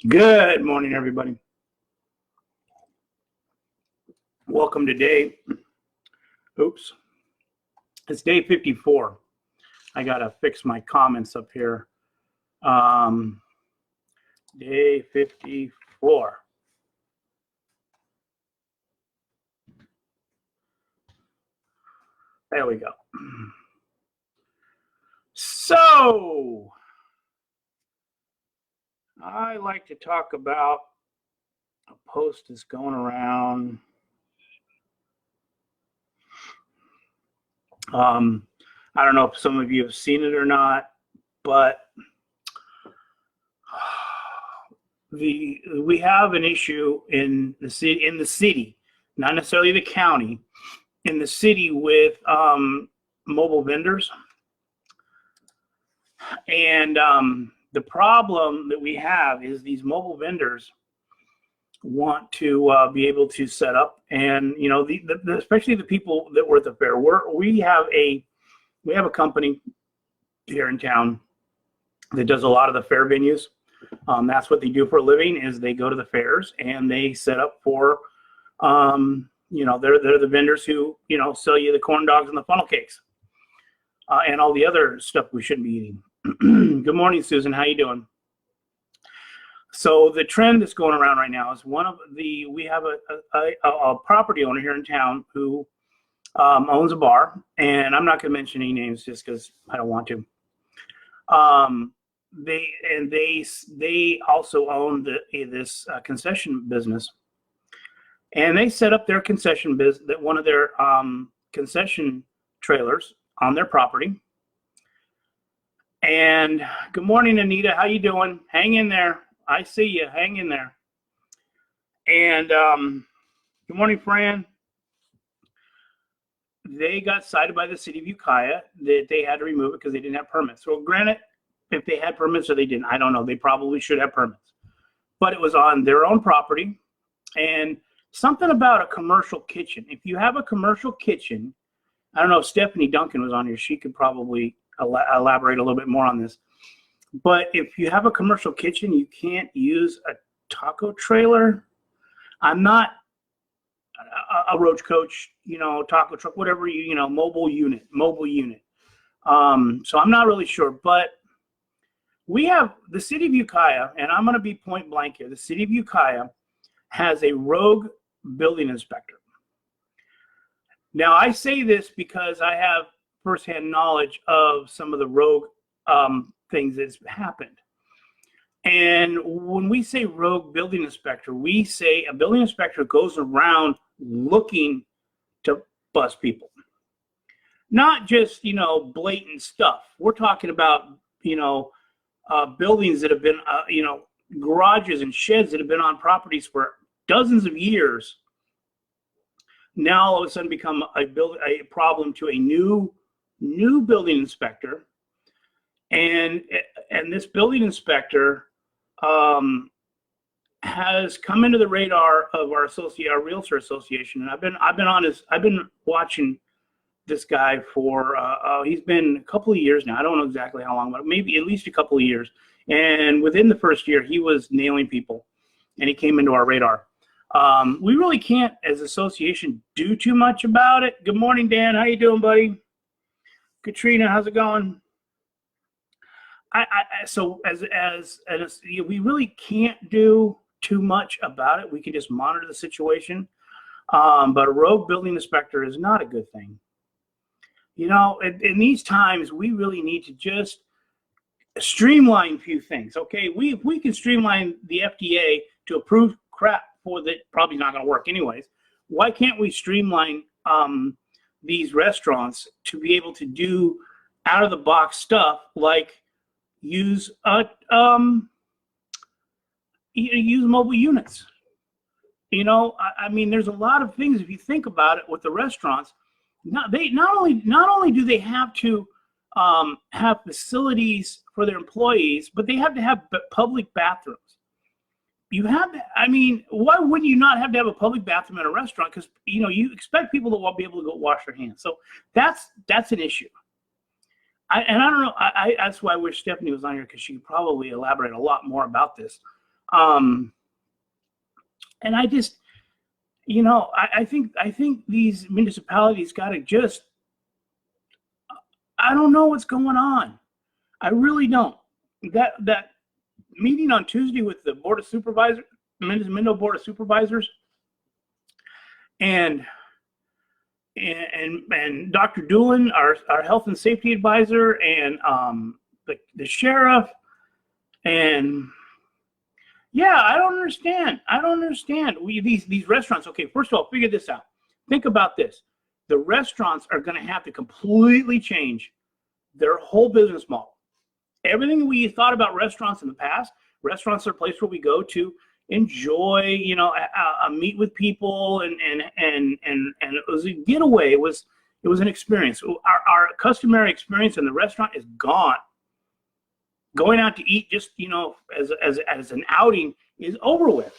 Good morning, everybody. Welcome to day, it's day 54. I gotta fix my comments up here. Day 54. There we go. So, I like to talk about a post that's going around. I don't know if some of you have seen it or not, but we have an issue in the city, not necessarily the county, in the city with mobile vendors. And the problem that we have is these mobile vendors want to be able to set up, and you know, especially the people that were at the fair. We have a company here in town that does a lot of the fair venues. That's what they do for a living, is they go to the fairs and they set up for, you know, they're the vendors who, you know, sell you the corn dogs and the funnel cakes, and all the other stuff we shouldn't be eating. Good morning, Susan. How you doing? So the trend that's going around right now is we have a property owner here in town who owns a bar, and I'm not going to mention any names just because I don't want to. They also own this concession business, and they set up their concession business, one of their concession trailers on their property. And good morning, Anita. How you doing? Hang in there. I see you. Hang in there. And good morning, Fran. They got cited by the city of Ukiah that they had to remove it because they didn't have permits. So granted, if they had permits or they didn't, I don't know. They probably should have permits. But it was on their own property. And something about a commercial kitchen. If you have a commercial kitchen, I don't know if Stephanie Duncan was on here. She could probably elaborate a little bit more on this. But if you have a commercial kitchen, you can't use a taco trailer. I'm not a roach coach, you know, taco truck, whatever, you know, mobile unit. So I'm not really sure, but we have the city of Ukiah, and I'm going to be point blank here. The city of Ukiah has a rogue building inspector. Now, I say this because I have firsthand knowledge of some of the rogue things that's happened. And when we say rogue building inspector, we say a building inspector goes around looking to bust people. Not just, you know, blatant stuff. We're talking about, you know, buildings that have been, you know, garages and sheds that have been on properties for dozens of years. Now all of a sudden become a problem to a new building inspector. And this building inspector has come into the radar of our Realtor Association, and I've been watching this guy for he's been a couple of years now. I don't know exactly how long, but maybe at least a couple of years. And within the first year, he was nailing people, and he came into our radar. We really can't, as an association, do too much about it. Good morning, Dan. How you doing, buddy? Katrina, how's it going? So we really can't do too much about it. We can just monitor the situation. But a rogue building inspector is not a good thing. You know, in these times, we really need to just streamline a few things. Okay, if we can streamline the FDA to approve crap for that, probably not going to work anyways. Why can't we streamline these restaurants to be able to do out of the box stuff like use mobile units? You know, I mean, there's a lot of things, if you think about it, with the restaurants. Not only do they have to have facilities for their employees, but they have to have public bathrooms. You have to, I mean, why wouldn't you not have to have a public bathroom at a restaurant? Because, you know, you expect people to be able to go wash their hands. So that's an issue. I don't know. That's why I wish Stephanie was on here, because she could probably elaborate a lot more about this. And I just, I think these municipalities got to just, I don't know what's going on. I really don't. That meeting on Tuesday with the Board of Supervisors, Minnesota Board of Supervisors, and Dr. Doolin, our health and safety advisor, and the sheriff, and yeah, I don't understand. These restaurants. Okay, first of all, figure this out. Think about this. The restaurants are going to have to completely change their whole business model. Everything we thought about restaurants in the past, restaurants are a place where we go to enjoy, meet with people, and it was a getaway. It was an experience. Our customary experience in the restaurant is gone. Going out to eat just, as an outing is over with.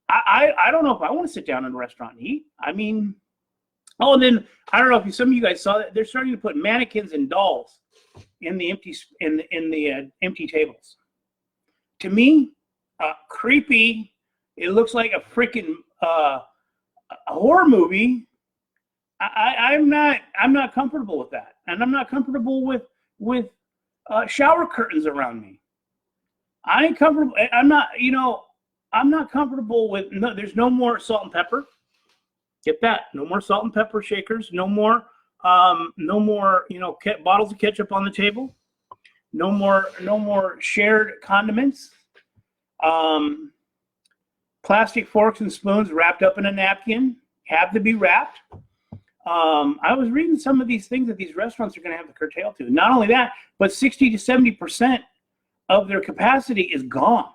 I don't know if I want to sit down in a restaurant and eat. I mean, oh, and then I don't know if some of you guys saw that they're starting to put mannequins and dolls in the empty tables. To me, creepy. It looks like a freaking a horror movie. I'm not comfortable with that, and I'm not comfortable with shower curtains around me. I ain't comfortable. I'm not comfortable with. No, there's no more salt and pepper. Get that? No more salt and pepper shakers. No more. No more. Bottles of ketchup on the table. No more shared condiments. Plastic forks and spoons wrapped up in a napkin have to be wrapped. I was reading some of these things that these restaurants are going to have to curtail to. Not only that, but 60 to 70% of their capacity is gone.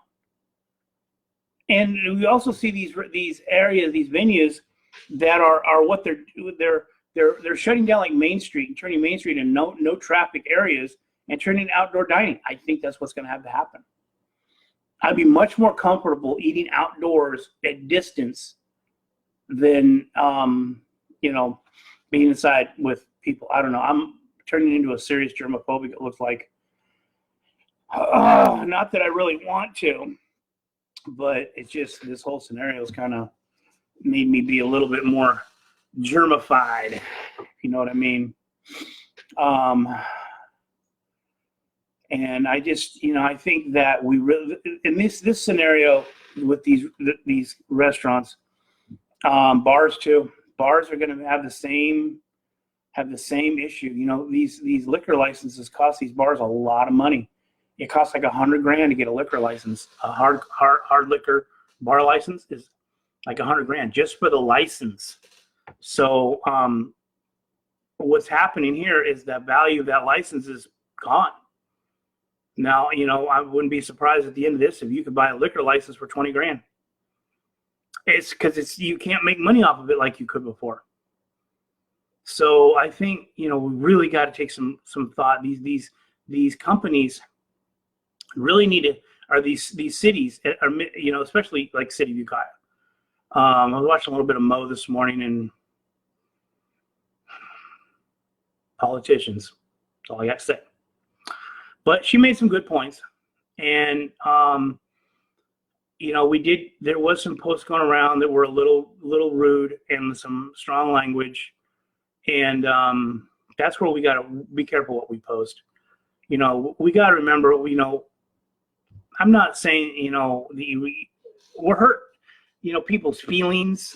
And we also see these areas, these venues that are what they're shutting down, like Main Street, and turning Main Street into no traffic areas and turning outdoor dining. I think that's what's going to have to happen. I'd be much more comfortable eating outdoors at distance than being inside with people. I don't know. I'm turning into a serious germophobic, it looks like. Not that I really want to, but it's just this whole scenario has kind of made me be a little bit more germified, if you know what I mean. And I just, I think that we really, in this scenario with these restaurants, bars too. Bars are going to have the same issue. These liquor licenses cost these bars a lot of money. It costs like $100,000 to get a liquor license. A hard liquor bar license is like $100,000 just for the license. So what's happening here is that value of that license is gone. Now, I wouldn't be surprised at the end of this if you could buy a liquor license for $20,000. It's because you can't make money off of it like you could before. So I think we really got to take some thought. These companies really need to, or these cities are, especially like City of Ukiah. I was watching a little bit of Mo this morning, and politicians. That's all I got to say. But she made some good points, and there was some posts going around that were a little rude and some strong language, and that's where we got to be careful what we post. We got to remember, I'm not saying we're hurt, people's feelings.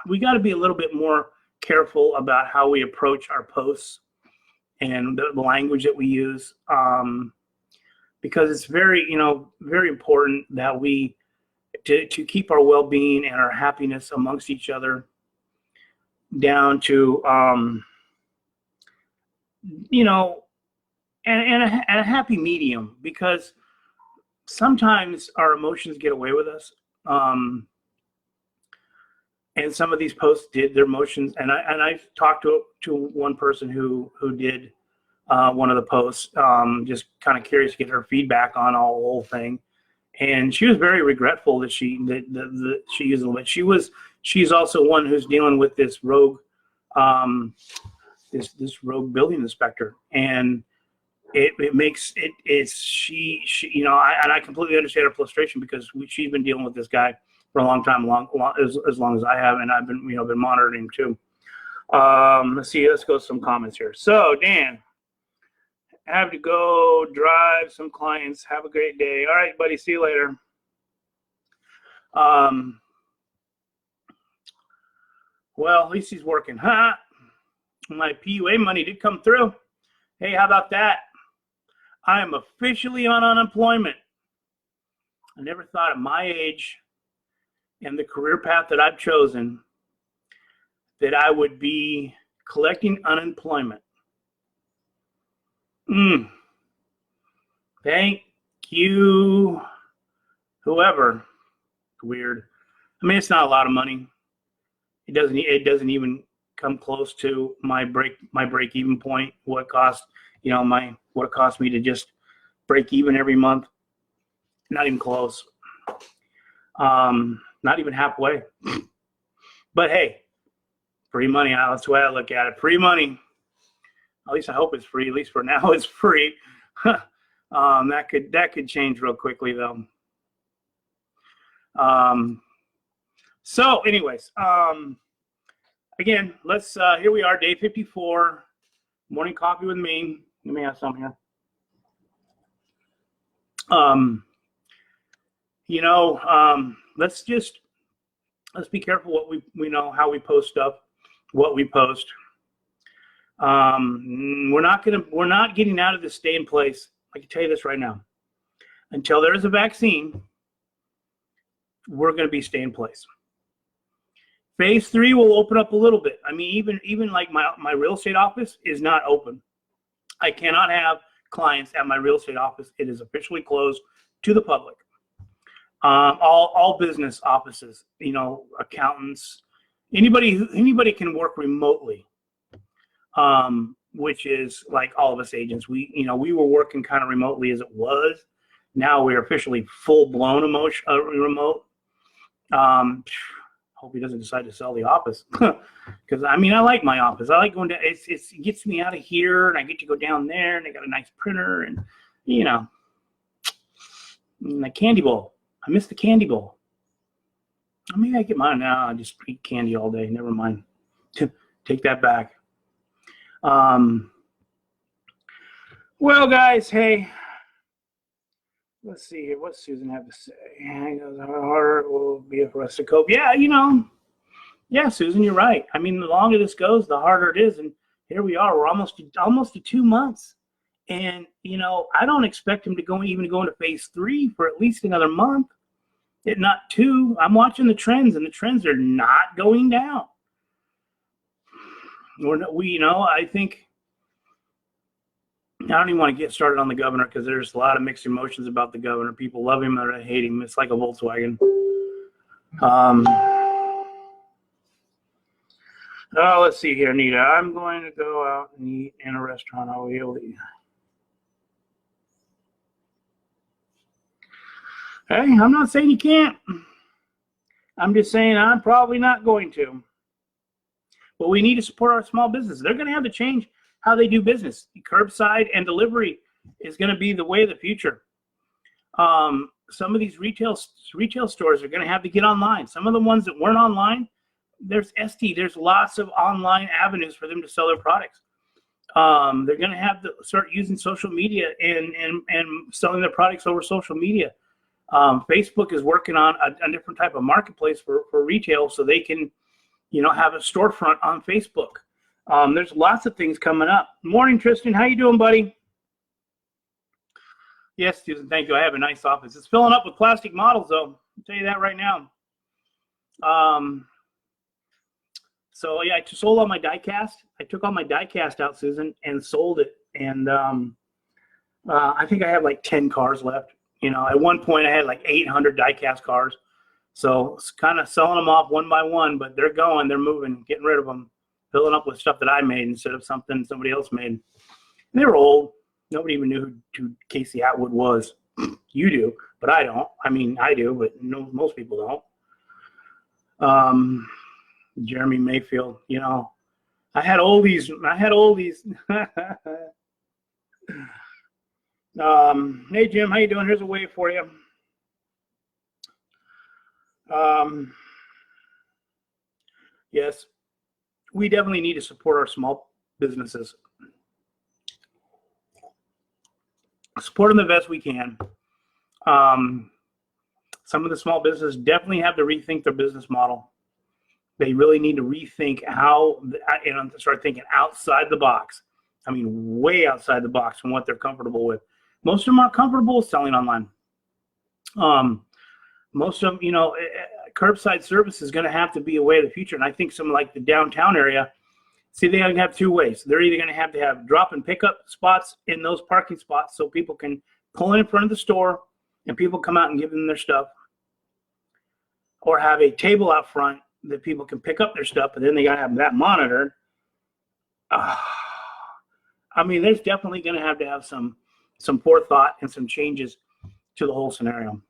We got to be a little bit more careful about how we approach our posts and the language that we use, because it's very important that we to keep our well-being and our happiness amongst each other down to and a happy medium, because sometimes our emotions get away with us, and some of these posts did. Their emotions, and I've talked to one person who did one of the posts, just kind of curious to get her feedback on the whole thing, and she was very regretful that she used a little. She's also one who's dealing with this rogue this rogue building inspector, and it makes it's she you know, and I completely understand her frustration because she's been dealing with this guy for a long time, as long as I have, and I've been been monitoring him too. Let's see, let's go some comments here. So Dan, have to go drive some clients. Have a great day. All right, buddy. See you later. Well, at least he's working, huh? My PUA money did come through. Hey, how about that? I am officially on unemployment. I never thought at my age and the career path that I've chosen that I would be collecting unemployment. Thank you, whoever. Weird. I mean, it's not a lot of money. It doesn't even come close to my break even point. What it cost, what it cost me to just break even every month. Not even close. Not even halfway. But hey, free money. That's the way I look at it. Free money. At least I hope it's free. At least for now, it's free. That could change real quickly though. So anyways, again, let's here we are, day 54, morning coffee with me. Let me have some here. Let's be careful what we know, how we post stuff, what we post. We're not getting out of this stay in place. I can tell you this right now. Until there is a vaccine, we're going to be stay in place. Phase 3 will open up a little bit. I mean, even like my real estate office is not open. I cannot have clients at my real estate office. It is officially closed to the public. All business offices, accountants, anybody can work remotely, which is like all of us agents. We were working kind of remotely as it was. Now we're officially full blown remote. Hope he doesn't decide to sell the office, because I like my office. I like going to it gets me out of here, and I get to go down there, and they got a nice printer, and the candy bowl. I miss the candy bowl. Maybe I get mine now. I just eat candy all day. Never mind. Take that back. Well, guys, hey, let's see here. What's Susan have to say? The harder will be for us to cope. Yeah, yeah, Susan, you're right. I mean, the longer this goes, the harder it is. And here we are. We're almost to 2 months. And, I don't expect him to go into phase 3 for at least another month, if not 2. I'm watching the trends, and the trends are not going down. I think, I don't even want to get started on the governor, because there's a lot of mixed emotions about the governor. People love him or hate him. It's like a Volkswagen. Let's see here, Nita. I'm going to go out and eat in a restaurant. I'll be able to eat. Hey, I'm not saying you can't. I'm just saying I'm probably not going to. But we need to support our small businesses. They're going to have to change how they do business. Curbside and delivery is going to be the way of the future. Some of these retail stores are going to have to get online. Some of the ones that weren't online, there's lots of online avenues for them to sell their products. They're going to have to start using social media and selling their products over social media. Facebook is working on a different type of marketplace for retail, so they can, have a storefront on Facebook. There's lots of things coming up. Morning, Tristan. How you doing, buddy? Yes, Susan. Thank you. I have a nice office. It's filling up with plastic models, though. I'll tell you that right now. So yeah, I sold all my die cast. I took all my die cast out, Susan, and sold it. And I think I have like 10 cars left. At one point I had like 800 die cast cars. So it's kind of selling them off one by one, but they're moving, getting rid of them, filling up with stuff that I made instead of something somebody else made. And they were old. Nobody even knew who Casey Atwood was. You do, but I don't. I mean, I do, but no, most people don't. Jeremy Mayfield, I had oldies. Hey Jim, how you doing? Here's a wave for you. Yes, we definitely need to support our small businesses. Support them the best we can. Some of the small businesses definitely have to rethink their business model. They really need to rethink how, and start thinking outside the box. I mean, way outside the box from what they're comfortable with. Most of them are comfortable with selling online. Most of them, you know, curbside service is going to have to be a way of the future. And I think some like the downtown area, see, they have two ways. They're either going to have drop and pickup spots in those parking spots so people can pull in front of the store and people come out and give them their stuff, or have a table out front that people can pick up their stuff, but then they got to have that monitored. I mean, there's definitely going to have some forethought and some changes to the whole scenario.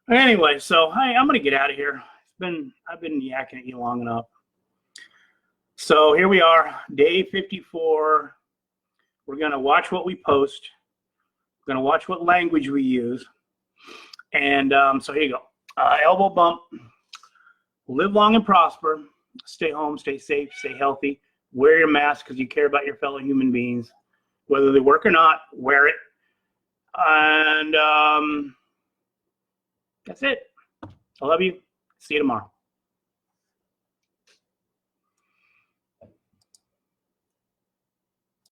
Anyway, so hey, I'm going to get out of here. I've been yakking at you long enough. So here we are, day 54. We're going to watch what we post. We're going to watch what language we use. And so here you go. Elbow bump. Live long and prosper. Stay home, stay safe, stay healthy. Wear your mask because you care about your fellow human beings. Whether they work or not, wear it. And that's it. I love you. See you tomorrow.